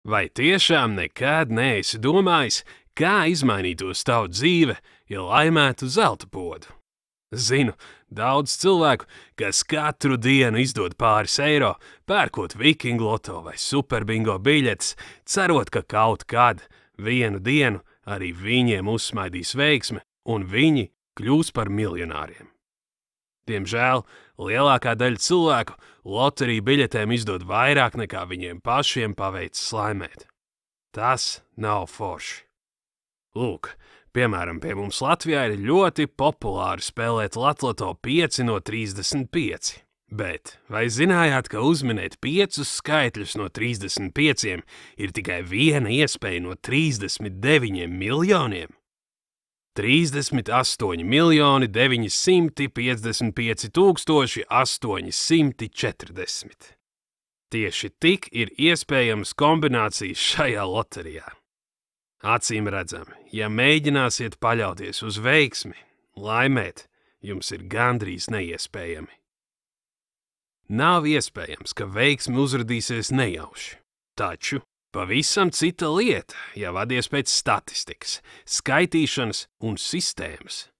Vai tiešām nekad neesi domājis, kā izmainītos tavu dzīve, ja laimētu zelta podu? Zinu daudz cilvēku, kas katru dienu izdod pāris eiro, pērkot Vikingu loto vai superbingo biļetes, cerot, ka kaut kad, vienu dienu, arī viņiem uzsmaidīs veiksme un viņi kļūs par miljonāriem. Diemžēl lielākā daļa cilvēku loteriju biļetēm izdod vairāk nekā viņiem pašiem paveicis laimēt. Tas nav forši. Lūk, piemēram, pie mums Latvijā ir ļoti populāri spēlēt Latloto 5 no 35. Bet vai zinājāt, ka uzminēt 5 skaitļus no 35 ir tikai viena iespēja no 39 miljoniem? 38 miljoni 955 840. Tieši tik ir iespējams kombinācijas šajā loterijā. Acīm redzami, ja mēģināsiet paļauties uz veiksmi, laimēt, jums ir gandrīz neiespējami. Nav iespējams, ka veiksmi uzradīsies nejauši, taču pavisam cita lieta, ja vadies pēc statistikas, skaitīšanas un sistēmas.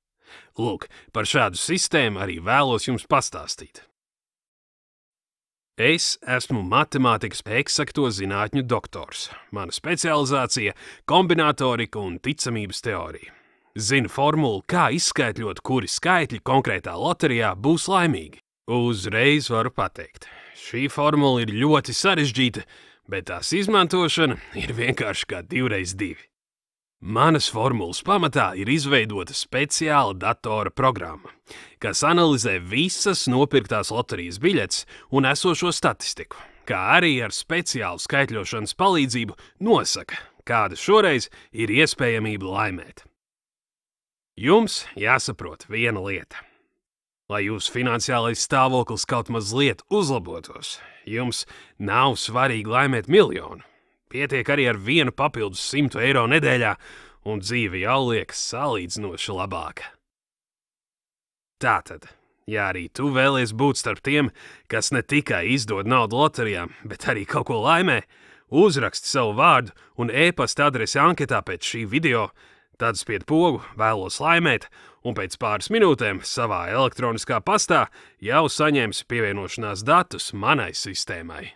Lūk, par šādu sistēmu arī vēlos jums pastāstīt. Es esmu matemātikas eksakto zinātņu doktors. Mana specializācija – kombinātorika un ticamības teorija. Zinu formulu, kā izskaitļot, kuri skaitļi konkrētā loterijā būs laimīgi. Uzreiz varu pateikt, šī formula ir ļoti sarežģīta, bet tās izmantošana ir vienkārši kā 2x2. Manas formulas pamatā ir izveidota speciāla datora programma, kas analizē visas nopirktās loterijas biļetes un esošo statistiku, kā arī ar speciālu skaitļošanas palīdzību nosaka, kāda šoreiz ir iespējamība laimēt. Jums jāsaprot viena lieta. Lai jūsu finansiālais stāvoklis kaut mazliet uzlabotos, jums nav svarīgi laimēt miljonu. Pietiek arī ar vienu papildus 100 eiro nedēļā, un dzīve jau liekas salīdzinoši labāka. Tātad, ja arī tu vēlies būt starp tiem, kas ne tikai izdod naudu loterijām, bet arī kaut ko laimē, uzraksti savu vārdu un e-pasta adresi anketā pēc šī video, tad spied pogu vēlos laimēt, un pēc pāris minūtēm savā elektroniskā pastā jau saņemsi pievienošanās datus manai sistēmai.